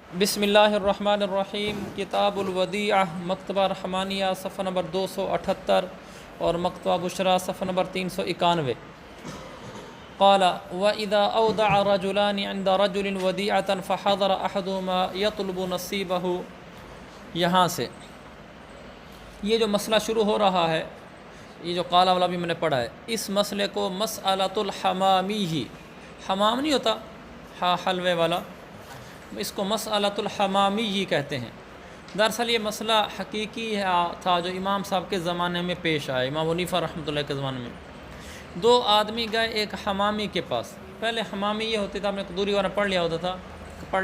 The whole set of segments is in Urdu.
بسم اللہ الرحمن الرحیم۔ کتاب الودیعہ، مکتبہ رحمانیہ، صفحہ نمبر 278 اور مکتبہ بشرا صفحہ نمبر 391۔ قال وَإِذَا أَوْدَعَ رَجُلَانِ عِنْدَ رَجُلٍ وَدِيعَةً فَحَضَرَ أَحَدُهُمَا يَطْلُبُ نَصِيبَهُ، یہاں سے یہ جو مسئلہ شروع ہو رہا ہے، یہ جو قال والا بھی میں نے پڑھا ہے، اس مسئلے کو مسئلۃ الحمامی ہی، حمام نہیں ہوتا حلوے والا، اس کو مسئلۃ الحمامی ہی کہتے ہیں۔ دراصل یہ مسئلہ حقیقی تھا جو امام صاحب کے زمانے میں پیش آیا، امام حنیفہ رحمۃ اللہ کے زمانے میں۔ دو آدمی گئے ایک حمامی کے پاس۔ پہلے حمامی یہ ہوتے تھا، آپ نے دوری والا پڑھ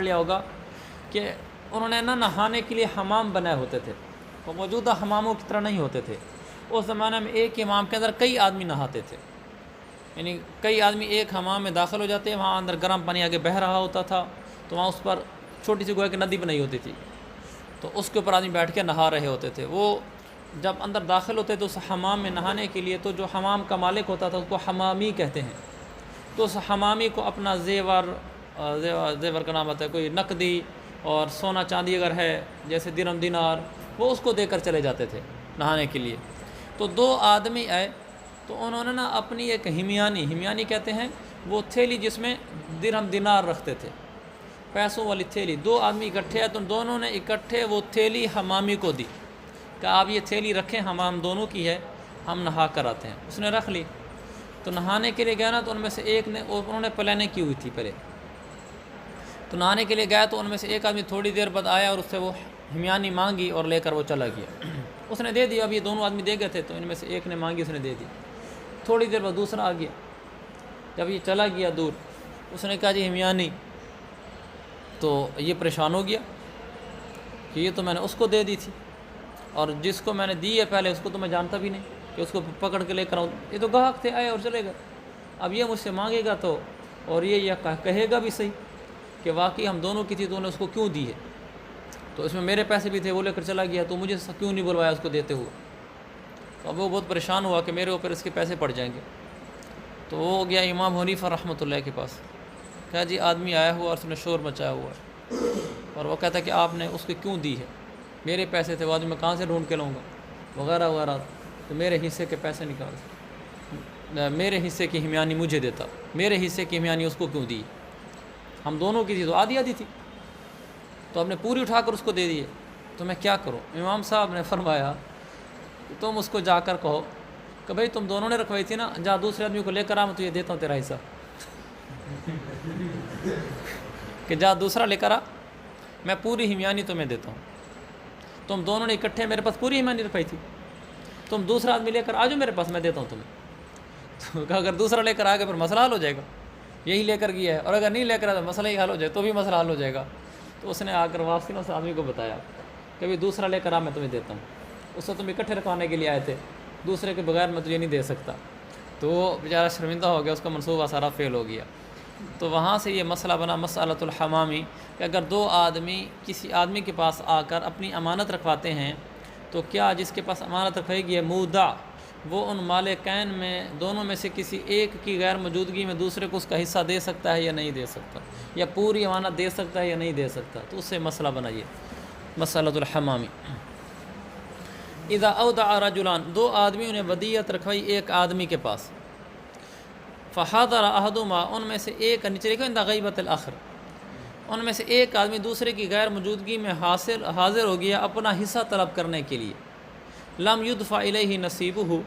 لیا ہوگا کہ انہوں نے نہانے کے لیے حمام بنائے ہوتے تھے، وہ موجودہ حماموں کی طرح نہیں ہوتے تھے۔ اس زمانے میں ایک حمام کے اندر کئی آدمی نہاتے تھے، یعنی کئی آدمی ایک حمام میں داخل ہو جاتے، وہاں اندر گرم پانی آگے بہہ رہا ہوتا تھا، تو وہاں اس پر چھوٹی سی گویا کہ ندی بنائی ہوتی تھی، تو اس کے اوپر آدمی بیٹھ کے نہا رہے ہوتے تھے۔ وہ جب اندر داخل ہوتے تو اس حمام میں نہانے کے لیے، تو جو حمام کا مالک ہوتا تھا اس کو حمامی کہتے ہیں، تو اس حمامی کو اپنا زیور کا نام آتا ہے، کوئی نقدی اور سونا چاندی اگر ہے جیسے درہم دینار، وہ اس کو دے کر چلے جاتے تھے نہانے کے لیے۔ تو دو آدمی آئے تو انہوں نے اپنی ایک ہمیانی کہتے ہیں، وہ تھیلی جس میں درہم دینار رکھتے تھے، پیسوں والی تھیلی۔ دو آدمی اکٹھے آئے تو دونوں نے اکٹھے وہ تھیلی حمامی کو دی کہ آپ یہ تھیلی رکھیں، حمام دونوں کی ہے، ہم نہا کر آتے ہیں۔ اس نے رکھ لی، تو نہانے کے لیے گیا نا، تو ان میں سے ایک نے، انہوں نے پلاننگ کی ہوئی تھی پہلے، تو نہانے کے لیے گیا تو ان میں سے ایک آدمی تھوڑی دیر بعد آیا اور اس سے وہ ہمیانی مانگی اور لے کر وہ چلا گیا۔ اس نے دے دیا، اب یہ دونوں آدمی دے گئے تھے تو ان میں سے ایک نے مانگی، اس نے دے دی۔ تھوڑی دیر بعد دوسرا آ گیا، جب یہ چلا گیا دور، اس نے کہا جی ہمیانی، تو یہ پریشان ہو گیا کہ یہ تو میں نے اس کو دے دی تھی، اور جس کو میں نے دی ہے پہلے اس کو تو میں جانتا بھی نہیں کہ اس کو پکڑ کے لے کر آؤں، یہ تو گاہک تھے، آئے اور چلے گئے، اب یہ مجھ سے مانگے گا تو، اور یہ کہے گا بھی صحیح کہ واقعی ہم دونوں کی تھی، تو نے اس کو کیوں دی ہے، تو اس میں میرے پیسے بھی تھے، وہ لے کر چلا گیا، تو مجھے کیوں نہیں بلوایا اس کو دیتے ہوئے۔ تو اب وہ بہت پریشان ہوا کہ میرے اوپر اس کے پیسے پڑ جائیں گے، تو وہ ہو گیا امام حنیفہ رحمۃ اللہ کے پاس، کہا جی آدمی آیا ہوا اور اس نے شور مچایا ہوا ہے، اور وہ کہتا ہے کہ آپ نے اس کو کیوں دی ہے، میرے پیسے تھے، وہ آدمی میں کہاں سے ڈھونڈ کے لاؤں گا وغیرہ وغیرہ، تو میرے حصے کے پیسے نکال، میرے حصے کی ہمیانی مجھے دیتا، میرے حصے کی ہمیانی اس کو کیوں دی، ہم دونوں کی تھی تو آدھی آدھی تھی، تو آپ نے پوری اٹھا کر اس کو دے دیے، تو میں کیا کروں؟ امام صاحب نے فرمایا کہ تم اس کو جا کر کہو کہ بھئی تم دونوں نے رکھوائی تھی نا، جا دوسرے آدمی کو لے کر آ، میں تو یہ دیتا ہوں تیرا حصہ، کہ جا دوسرا لے کر آ، میں پوری ہمیانی تمہیں دیتا ہوں، تم دونوں نے اکٹھے میرے پاس پوری ہمیانی رکھوائی تھی، تم دوسرا آدمی لے کر آ جاؤ میرے پاس، میں دیتا ہوں تمہیں۔ تو کہا اگر دوسرا لے کر آ گیا پھر مسئلہ حل ہو جائے گا، یہی لے کر گیا ہے، اور اگر نہیں لے کر آیا تو مسئلہ ہی حل ہو جائے، تو بھی مسئلہ حل ہو جائے گا۔ تو اس نے آ کر واپسی اس آدمی کو بتایا کہ بھی دوسرا لے کر آ، میں تمہیں دیتا ہوں، اس سے تم اکٹھے رکھوانے کے لیے آئے تھے، دوسرے کے بغیر میں تجھے نہیں دے سکتا۔ تو وہ بیچارہ شرمندہ ہو گیا، اس کا منصوبہ سارا فیل ہو گیا۔ تو وہاں سے یہ مسئلہ بنا مسئلۃ الحمامی، کہ اگر دو آدمی کسی آدمی کے پاس آ کر اپنی امانت رکھواتے ہیں، تو کیا جس کے پاس امانت رکھوائی گئی ہے مودع، وہ ان مالکین میں دونوں میں سے کسی ایک کی غیر موجودگی میں دوسرے کو اس کا حصہ دے سکتا ہے یا نہیں دے سکتا، یا پوری امانت دے سکتا ہے یا نہیں دے سکتا، تو اس سے مسئلہ بنائیے مسئلۃ الحمامی۔ اذا اودع رجلان، دو آدمیوں نے ودیعت رکھوائی ایک آدمی کے پاس، فحضر احدہما، ان میں سے ایک، نیچے لکھو عند غیبۃ الاخر، ان میں سے ایک آدمی دوسرے کی غیر موجودگی میں حاضر ہو گیا اپنا حصہ طلب کرنے کے لیے، لم یدفع الیہ نصیبہ،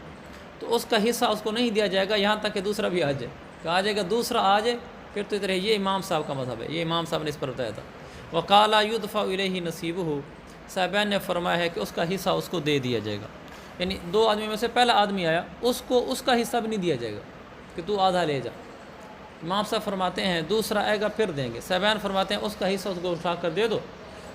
تو اس کا حصہ اس کو نہیں دیا جائے گا یہاں تک کہ دوسرا بھی آ جائے، کہ آ جائے گا دوسرا آ جائے پھر تو ادھر یہ امام صاحب کا مذہب ہے، یہ امام صاحب نے اس پر بتایا تھا۔ وقال یدفع الیہ نصیبہ، صاحبین نے فرمایا ہے کہ اس کا حصہ اس کو دے دیا جائے گا، یعنی دو آدمی میں سے پہلا آدمی آیا، اس کو اس کا حصہ بھی نہیں دیا جائے گا کہ تو آدھا لے جا، امام صاحب فرماتے ہیں دوسرا آئے گا پھر دیں گے، صاحبین فرماتے ہیں اس کا حصہ اس کو اٹھا کر دے دو،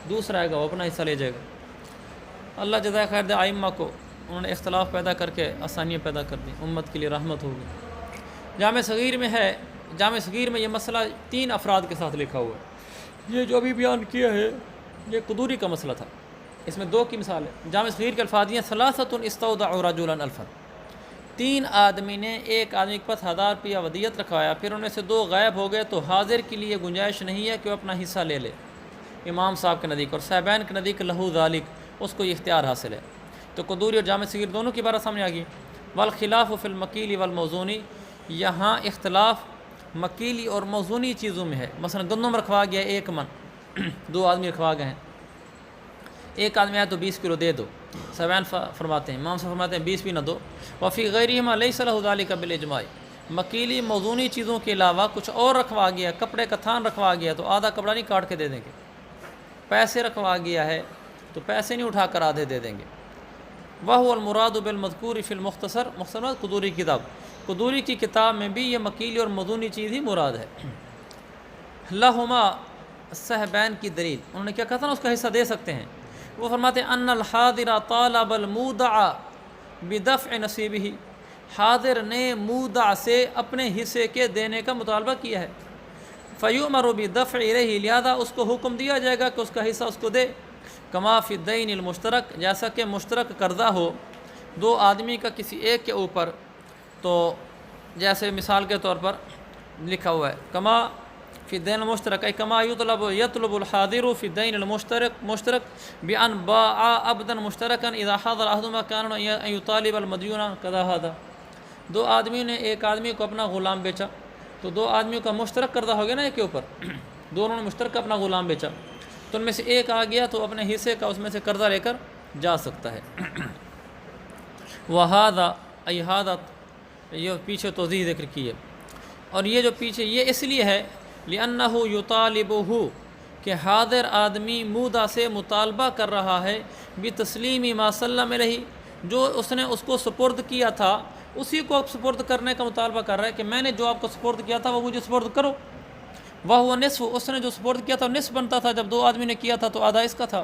دوسرا آئے گا وہ اپنا حصہ لے جائے گا۔ اللہ جزائے خیر دے ائمہ کو، انہوں نے اختلاف پیدا کر کے آسانیاں پیدا کر دی، امت کے لیے رحمت ہوگی۔ جامع صغیر میں ہے، جامع صغیر میں یہ مسئلہ 3 افراد کے ساتھ لکھا ہوا ہے، یہ جو ابھی بیان کیا ہے یہ قدوری کا مسئلہ تھا، اس میں 2 کی مثال ہے۔ جامع صغیر کے الفاظ ہیں ثلاثۃ استودعوا رجلا الفا، 3 آدمی نے ایک آدمی کے پاس 1000 روپیہ ودیعت رکھوایا، پھر ان میں سے 2 غائب ہو گئے، تو حاضر کے لیے گنجائش نہیں ہے کہ وہ اپنا حصہ لے لے، امام صاحب کے نزدیک، اور صاحبین کے نزدیک لہو ذالک، اس کو یہ اختیار حاصل ہے۔ تو قدوری اور جامع صغیر دونوں کی بارہ سامنے آ گئی۔ والخلاف فی المکیلی والموزونی، یہاں اختلاف مکیلی اور موزونی چیزوں میں ہے۔ مثلا گندم رکھوا گیا 1 من، 2 آدمی رکھوا گئے ہیں، ایک آدمی آیا تو 20 کلو دے دو، صاحبین فرماتے ہیں، امام صاحب فرماتے ہیں 20 بھی نہ دو۔ وفی غیرہما لیس لہ ذالک بالاجماع، مکیلی موزونی چیزوں کے علاوہ کچھ اور رکھوا گیا، کپڑے کا تھان رکھوا گیا تو آدھا کپڑا نہیں کاٹ کے دے دیں گے، پیسے رکھوا گیا ہے تو پیسے نہیں اٹھا کر آدھے دے دیں گے۔ وَهُوَ الْمُرَادُ بِالْمَذْكُورِ فِي الْمُخْتَصَر، مختصر قدوری کی کتاب، قدوری کی کتاب میں بھی یہ مکیلی اور موزونی چیز ہی مراد ہے۔ لہما صاحبین کی دلیل، انہوں نے کیا کہا تھا نا، اس کا حصہ دے سکتے ہیں۔ وہ فرماتے ہیں ان الحاضر طالب المودع بدفع نصیبہ، حاضر نے مودع سے اپنے حصے کے دینے کا مطالبہ کیا ہے، فیؤمر بدفع الیہ، لہذا اس کو حکم دیا جائے گا کہ اس کا حصہ اس کو دے۔ کما فی الدین المشترک، جیسا کہ مشترک قرضہ ہو 2 آدمی کا کسی ایک کے اوپر، تو جیسے مثال کے طور پر لکھا ہوا ہے کما فی الدین المشترک، ای کما یطلب الحاضر فی الدین المشترک بان باع عبدا مشترکا اذا حضر احدهما كان ان يطالب المديون كذا هذا، 2 آدمی نے ایک آدمی کو اپنا غلام بیچا، تو 2 آدمیوں کا مشترک قرضہ ہو گیا نا ایک کے اوپر، دونوں نے مشترک اپنا غلام بیچا، تو ان میں سے ایک آ گیا تو اپنے حصے کا اس میں سے قرضہ لے کر جا سکتا ہے۔ وہذا ای ہذا، یہ پیچھے توضیح ذکر کی ہے، اور یہ جو پیچھے یہ اس لیے ہے لأنہ یطالبہ، کہ حاضر آدمی مودع سے مطالبہ کر رہا ہے بتسلیم ما سلم علیہ، جو اس نے اس کو سپرد کیا تھا اسی کو سپرد کرنے کا مطالبہ کر رہا ہے کہ میں نے جو آپ کو سپرد کیا تھا وہ مجھے سپرد کرو۔ وہ نصف، اس نے جو سپرد کیا تھا نصف بنتا تھا، جب 2 آدمی نے کیا تھا تو آدھا اس کا تھا۔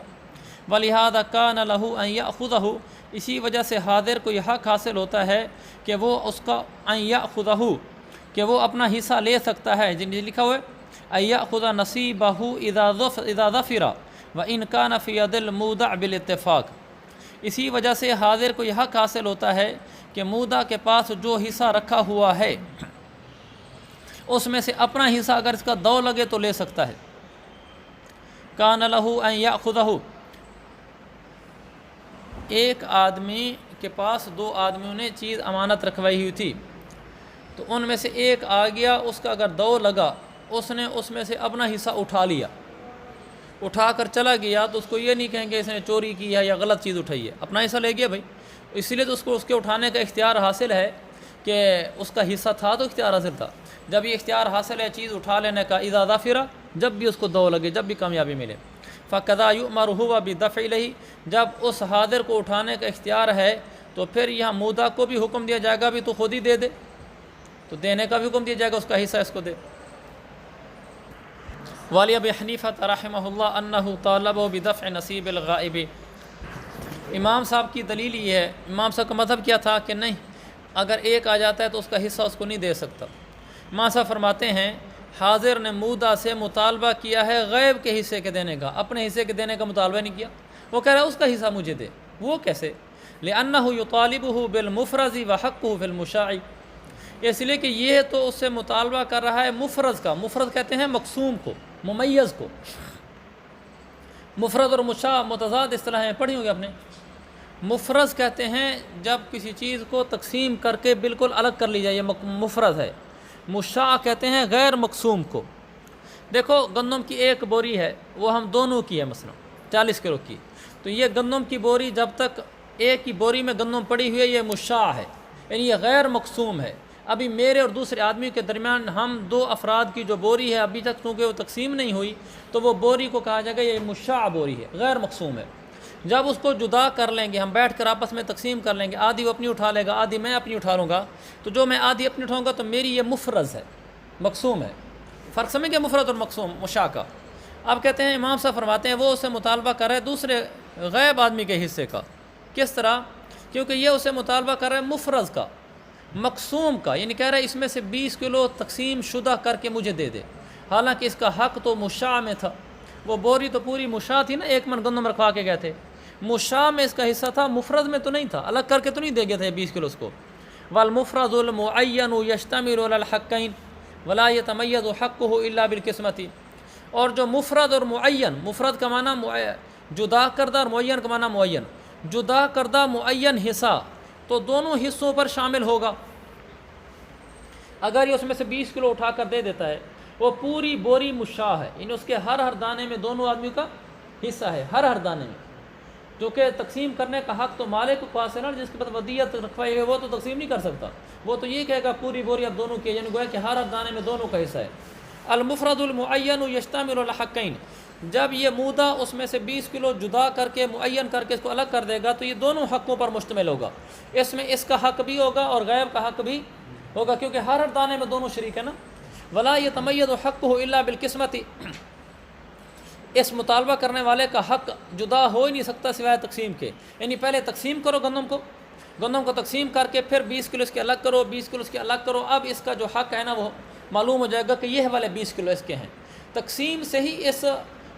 وَلِهَذَا كَانَ لَهُ أَن يَأْخُذَهُ، اسی وجہ سے حاضر کو یہ حق حاصل ہوتا ہے کہ وہ اس کا أَن يَأْخُذَهُ، کہ وہ اپنا حصہ لے سکتا ہے، جن لکھا ہوا ہے أن يأخذ نصيبه إذا ظفر وإن كان في يد المودع بالاتفاق، اسی وجہ سے حاضر کو یہ حق حاصل ہوتا ہے کہ مودع کے پاس جو حصہ رکھا ہوا ہے اس میں سے اپنا حصہ اگر اس کا دو لگے تو لے سکتا ہے۔ کان لہ ان یأخذہ، ایک آدمی کے پاس 2 آدمیوں نے چیز امانت رکھوائی ہوئی تھی، تو ان میں سے ایک آ گیا، اس کا اگر دو لگا، اس نے اس میں سے اپنا حصہ اٹھا لیا، اٹھا کر چلا گیا، تو اس کو یہ نہیں کہیں گے اس نے چوری کی ہے یا غلط چیز اٹھائی ہے، اپنا حصہ لے گیا بھائی، اسی لیے تو اس کو اس کے اٹھانے کا اختیار حاصل ہے کہ اس کا حصہ تھا تو اختیار حاصل تھا۔ جب یہ اختیار حاصل ہے چیز اٹھا لینے کا، اذا ظفر، جب بھی اس کو دو لگے، جب بھی کامیابی ملے، فقضا یؤمر هو بدفع الیہ، جب اس حاضر کو اٹھانے کا اختیار ہے تو پھر یہاں مودع کو بھی حکم دیا جائے گا بھی تو خود ہی دے دے، تو دینے کا بھی حکم دیا جائے گا، اس کا حصہ اس کو دے۔ والی ابی حنیفہ رحمہ اللہ انہ طالب بدفع نصیب الغائب، امام صاحب کی دلیل یہ ہے، امام صاحب کا مذہب کیا تھا کہ نہیں، اگر ایک آ جاتا ہے تو اس کا حصہ اس کو نہیں دے سکتا۔ امام صاحب فرماتے ہیں حاضر نے مودع سے مطالبہ کیا ہے غیب کے حصے کے دینے کا، اپنے حصے کے دینے کا مطالبہ نہیں کیا، وہ کہہ رہا ہے اس کا حصہ مجھے دے، وہ کیسے؟ لأنہ یطالبہ بالمفرز وحقہ فی المشاع، اس لیے کہ یہ تو اس سے مطالبہ کر رہا ہے مفرز کا، مفرز کہتے ہیں مقسوم کو، ممیز کو، مفرد اور مشاع متضاد اصطلاحیں پڑھی ہوں گے آپ نے۔ مفرز کہتے ہیں جب کسی چیز کو تقسیم کر کے بالکل الگ کر لی جائے، یہ مفرز ہے۔ مشاع کہتے ہیں غیر مقسوم کو۔ دیکھو گندم کی ایک بوری ہے، وہ ہم دونوں کی ہے، مثلا 40 کلو کی، تو یہ گندم کی بوری جب تک ایک ہی بوری میں گندم پڑی ہوئی ہے یہ مشاع ہے، یعنی یہ غیر مقسوم ہے۔ ابھی میرے اور دوسرے آدمی کے درمیان ہم 2 افراد کی جو بوری ہے ابھی تک چونکہ وہ تقسیم نہیں ہوئی، تو وہ بوری کو کہا جائے گا یہ مشاع بوری ہے، غیر مقسوم ہے۔ جب اس کو جدا کر لیں گے، ہم بیٹھ کر آپس میں تقسیم کر لیں گے، آدھی وہ اپنی اٹھا لے گا، آدھی میں اپنی اٹھا لوں گا، تو جو میں آدھی اپنی اٹھاؤں گا تو میری یہ مفرز ہے، مقسوم ہے۔ فرق سمجھ گئے مفرد اور مقسوم مشاع کا؟ اب کہتے ہیں امام صاحب فرماتے ہیں وہ اسے مطالبہ کر رہا ہے دوسرے غیب آدمی کے حصے کا۔ کس طرح؟ کیونکہ یہ اسے مطالبہ کر رہا ہے مفرز کا، مقسوم کا، یعنی کہہ رہا ہے اس میں سے 20 کلو تقسیم شدہ کر کے مجھے دے دے، حالانکہ اس کا حق تو مشاع میں تھا۔ وہ بوری تو پوری مشاع تھی نا، 1 من گندم رکھوا کے گئے تھے، مشاع میں اس کا حصہ تھا، مفرد میں تو نہیں تھا، الگ کر کے تو نہیں دے گئے تھے 20 کلو اس کو۔ والمفرد المعین یشتمل علی الحقین ولا یتمیز حقہ الا بالقسمۃ، اور جو مفرد اور معین، مفرد کا معنی جدا کردہ اور معین کا معنی معین، جدا کردہ معین حصہ تو دونوں حصوں پر شامل ہوگا۔ اگر یہ اس میں سے 20 کلو اٹھا کر دے دیتا ہے، وہ پوری بوری مشاع ہے، یعنی اس کے ہر دانے میں دونوں آدمیوں کا حصہ ہے، ہر دانے میں، جو کہ تقسیم کرنے کا حق تو مالک کو حاصل ہے، جس کے بعد ودیت رکھوائی ہے وہ تو تقسیم نہیں کر سکتا، وہ تو یہ کہے گا پوری بوری اب دونوں کی، یعنی گویا کہ ہر دانے میں دونوں کا حصہ ہے۔ المفرد المعین یشتمل علی حقین، جب یہ مودہ اس میں سے 20 کلو جدا کر کے معین کر کے اس کو الگ کر دے گا تو یہ دونوں حقوں پر مشتمل ہوگا، اس میں اس کا حق بھی ہوگا اور غیر کا حق بھی ہوگا، کیونکہ ہر دانے میں دونوں شریک ہے نا۔ ولا یتمیز حقہ الا بالقسمۃ، اس مطالبہ کرنے والے کا حق جدا ہو ہی نہیں سکتا سوائے تقسیم کے، یعنی پہلے تقسیم کرو گندم کو تقسیم کر کے پھر 20 کلو اس کے الگ کرو، 20 کلو اس کے الگ کرو، اب اس کا جو حق ہے نا وہ معلوم ہو جائے گا کہ یہ والے 20 کلو اس کے ہیں، تقسیم سے ہی اس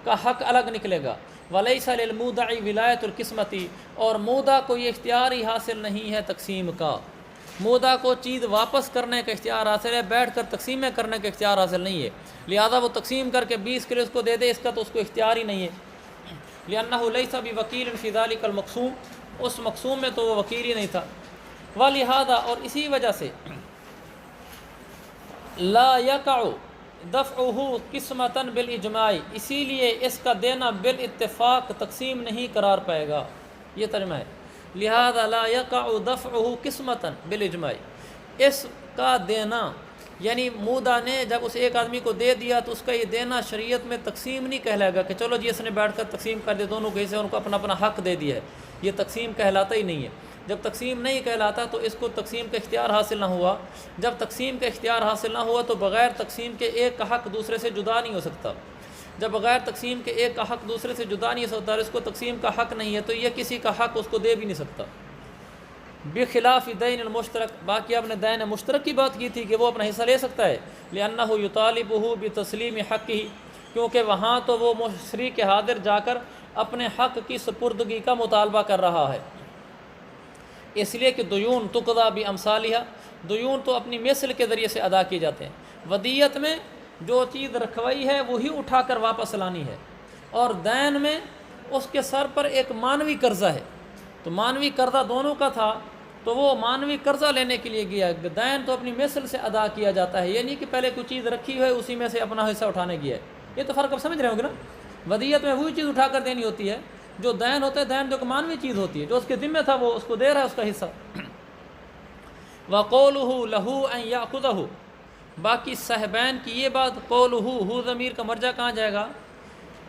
کا حق الگ نکلے گا۔ وَلَيْسَ لِلْمُودَعِ وِلَایَةُ الْقِسْمَةِ، اور مودع کو یہ اختیار ہی حاصل نہیں ہے تقسیم کا، مودع کو چیز واپس کرنے کا اختیار حاصل ہے، بیٹھ کر تقسیمیں کرنے کا اختیار حاصل نہیں ہے، لہذا وہ تقسیم کر کے 20 کلو اس کو دے دے، اس کا تو اس کو اختیار ہی نہیں ہے۔ لِأَنَّهُ لَيْسَ بِوَكِيلٍ فِي ذَلِكَ الْمَقْسُومِ، اس مقسوم میں تو وہ وکیل ہی نہیں تھا۔ وَلِهَذَا، اور اسی وجہ سے لا یقع دفعہ قسمتاً بالاجماع، اسی لیے اس کا دینا بالاتفاق تقسیم نہیں قرار پائے گا، یہ ترجمہ ہے۔ لہذا لا یقع دفعہ قسمتاً بالاجماع، اس کا دینا یعنی مودع نے جب اس ایک آدمی کو دے دیا تو اس کا یہ دینا شریعت میں تقسیم نہیں کہلائے گا کہ چلو جی اس نے بیٹھ کر تقسیم کر دیا، دونوں کے حصے ان کو اپنا اپنا حق دے دیا ہے، یہ تقسیم کہلاتا ہی نہیں ہے۔ جب تقسیم نہیں کہلاتا تو اس کو تقسیم کا اختیار حاصل نہ ہوا، جب تقسیم کا اختیار حاصل نہ ہوا تو بغیر تقسیم کے ایک کا حق دوسرے سے جدا نہیں ہو سکتا، جب بغیر تقسیم کے ایک کا حق دوسرے سے جدا نہیں ہو سکتا اور اس کو تقسیم کا حق نہیں ہے تو یہ کسی کا حق اس کو دے بھی نہیں سکتا۔ بخلاف دین المشترک، باقی آپ نے دین مشترک کی بات کی تھی کہ وہ اپنا حصہ لے سکتا ہے، لأنہ یطالبہ بتسلیم حقہ، کیونکہ وہاں تو وہ شریک حاضر جا کر اپنے حق کی سپردگی کا مطالبہ کر رہا ہے، اس لیے کہ دیون تقضی بامثالھا، دیون تو اپنی مثل کے ذریعے سے ادا کیے جاتے ہیں، ودیت میں جو چیز رکھوائی ہے وہی اٹھا کر واپس لانی ہے، اور دین میں اس کے سر پر ایک مانوی قرضہ ہے، تو مانوی قرضہ دونوں کا تھا تو وہ مانوی قرضہ لینے کے لیے گیا، دین تو اپنی مثل سے ادا کیا جاتا ہے، یہ نہیں کہ پہلے کوئی چیز رکھی ہے اسی میں سے اپنا حصہ اٹھانے گیا ہے، یہ تو فرق اب سمجھ رہے ہوں گے نا۔ ودیت میں وہی چیز اٹھا کر دینی ہوتی ہے، جو دین ہوتا ہے دین جو کہ مانوی چیز ہوتی ہے، جو اس کے ذمہ تھا وہ اس کو دے رہا ہے اس کا حصہ۔ وَقَوْلُهُ لَهُ أَنْ يَأْخُذَهُ، باقی صاحبین کی یہ بات، قولہ ہو ضمیر کا مرجع کہاں جائے گا؟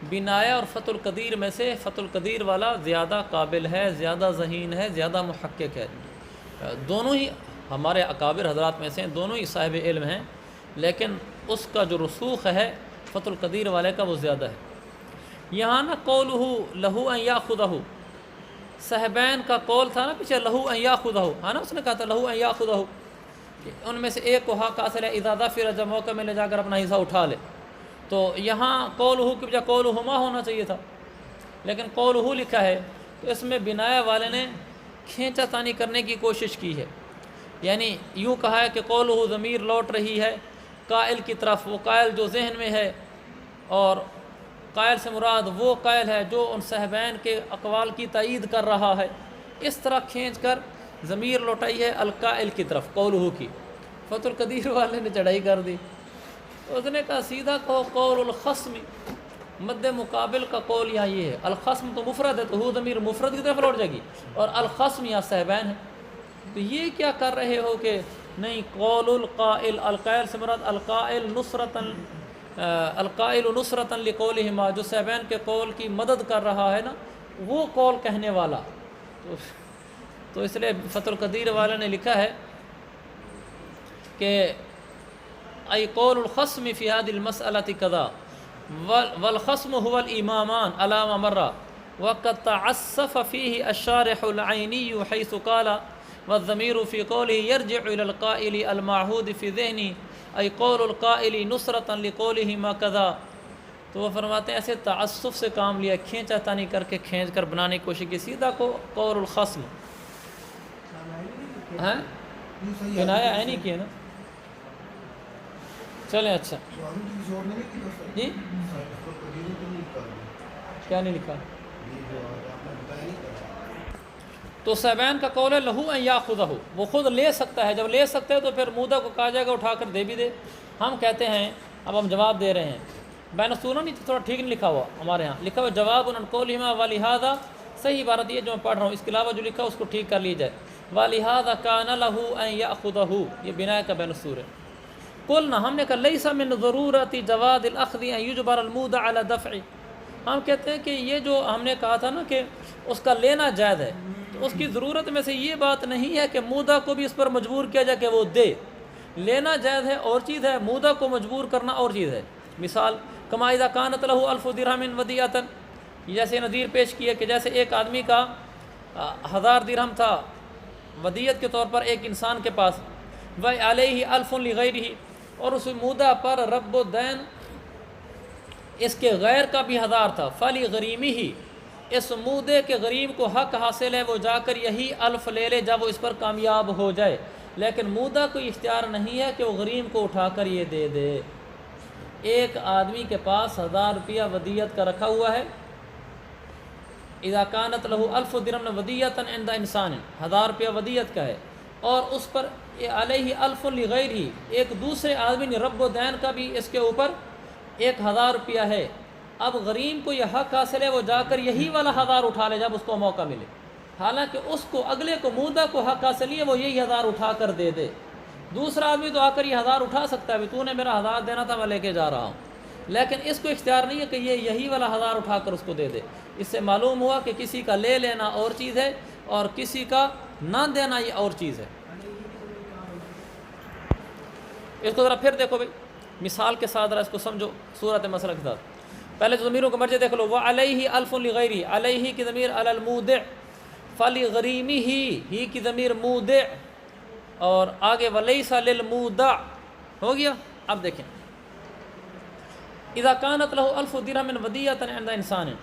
بنایا اور فتح القدیر میں سے، فتح القدیر والا زیادہ قابل ہے، زیادہ ذہین ہے، زیادہ محقق ہے، دونوں ہی ہمارے اکابر حضرات میں سے ہیں، دونوں ہی صاحب علم ہیں، لیکن اس کا جو رسوخ ہے فتح القدیر والے کا وہ زیادہ ہے۔ یہاں نا قولہ لہو ان یاخذہ، صاحبین کا قول تھا نا پیچھے لہو ان یاخذہ، ہے نا، اس نے کہا تھا لہو ان یاخذہ، کہ ان میں سے ایک کو حق حاصل ہے اذا ظفر، جب موقع میں لے جا کر اپنا حصہ اٹھا لے، تو یہاں قولہ کی بجائے قولہما ہونا چاہیے تھا، لیکن قولہ لکھا ہے تو اس میں بنایا والے نے کھینچا تانی کرنے کی کوشش کی ہے، یعنی یوں کہا ہے کہ قولہ ضمیر لوٹ رہی ہے قائل کی طرف، وہ قائل جو ذہن میں ہے، اور قائل سے مراد وہ قائل ہے جو ان صاحبین کے اقوال کی تائید کر رہا ہے، اس طرح کھینچ کر ضمیر لوٹائی ہے القائل کی طرف قولہ کی، فتح القدیر والے نے چڑھائی کر دی، اس نے کہا سیدھا کہو قول الخصم، مد مقابل کا قول یہاں یہ ہے، الخصم تو مفرد ہے تو ہو ضمیر مفرد کی طرف لوٹ جائے گی، اور الخصم یہاں صاحبین ہے، تو یہ کیا کر رہے ہو کہ نہیں قول القائل، القائل سے مراد القائل نصرتاً، القائل نصرتاً لقولہما، جو صاحبین کے قول کی مدد کر رہا ہے نا وہ قول کہنے والا، تو اس لیے فتح القدیر والے نے لکھا ہے کہ ای قول الخصم فی هذه المسألة کذا والخصم هو الامامان على ما مر، وقد تعسف فيه الشارح العینی حيث قال والضمیر فی قوله يرجع الى القائل المعهود في ذهنی ای قول القائل نصرتا لقولهما کذا، تو وہ فرماتے ہیں ایسے تعسف سے کام لیا، کھینچا تانی کر کے کھینچ کر بنانے کی کوشش کی، سیدھا کو قول الخصم ہیں، بنایا عینی کی ہے نا، چلیں اچھا جی کیا نہیں لکھا؟ تو صحابین کا قول ہے لہو ان یاخذہ، وہ خود لے سکتا ہے، جب لے سکتے ہے تو پھر مودہ کو کہا جائے گا اٹھا کر دے بھی دے۔ ہم کہتے ہیں، اب ہم جواب دے رہے ہیں، بین السورہ نہیں تھوڑا ٹھیک نہیں لکھا ہوا، ہمارے ہاں لکھا ہوا جواب عن قولہما ولہذا، صحیح عبارت یہ جو میں پڑھ رہا ہوں، اس کے علاوہ جو لکھا اس کو ٹھیک کر لی جائے، ولہذا کان لہ ان یاخذہ، یہ بنا کا بین السورہ۔ قلنا، ہم نے کہا لیس من ضرورت جواز الاخذ ان یجبر المودع علی دفع، ہم کہتے ہیں کہ یہ جو ہم نے کہا تھا نا کہ اس کا لینا جائز ہے، تو اس کی ضرورت میں سے یہ بات نہیں ہے کہ مودع کو بھی اس پر مجبور کیا جائے کہ وہ دے۔ لینا جائز ہے اور چیز ہے، مودع کو مجبور کرنا اور چیز ہے۔ مثال کما اذا کانت لہ 1000 درہم ودیعۃ، جیسے نظیر پیش کیا کہ جیسے ایک آدمی کا 1000 درہم تھا ودیعت کے طور پر ایک انسان کے پاس، وعلیہ 1000 لغیرہ، اور اس مودع پر رب الدین اس کے غیر کا بھی 1000 تھا، فلی غریمی ہی، اس مودے کے غریم کو حق حاصل ہے وہ جا کر یہی 1000 لے لے جب وہ اس پر کامیاب ہو جائے، لیکن مودع کو اختیار نہیں ہے کہ وہ غریم کو اٹھا کر یہ دے دے۔ ایک آدمی کے پاس 1000 روپیہ ودیعت کا رکھا ہوا ہے، اذا کانت لہ 1000 درہم ودیعۃ عند انسان، 1000 روپیہ ودیعت کا ہے، اور اس پر علیہ 1000 لغیرہ، ایک دوسرے آدمی نے رب الدین کا بھی اس کے اوپر 1000 روپیہ ہے، اب غریم کو یہ حق حاصل ہے وہ جا کر یہی والا 1000 اٹھا لے جب اس کو موقع ملے، حالانکہ اس کو اگلے کو مودع کو حق حاصل ہے وہ یہی 1000 اٹھا کر دے دے۔ دوسرا آدمی تو آ کر یہ 1000 اٹھا سکتا ہے، تو نے میرا 1000 دینا تھا میں لے کے جا رہا ہوں، لیکن اس کو اختیار نہیں ہے کہ یہ یہی والا 1000 اٹھا کر اس کو دے دے۔ اس سے معلوم ہوا کہ کسی کا لے لینا اور چیز ہے اور کسی کا نہ دینا یہ اور چیز ہے۔ اس کو ذرا پھر دیکھو بھائی، مثال کے ساتھ ذرا اس کو سمجھو صورت مسئلہ کے ساتھ۔ پہلے تو ضمیروں کو مرجع دیکھ لو، وعلیہ 1000 لغیرہ، علیہ کی ضمیر علی المودع، فلغریمہ ہی کی ضمیر مودع، اور آگے ولیس للمودع ہو گیا۔ اب دیکھیں، اذا کانت لہ 1000 درہم ودیعۃ عند انسان،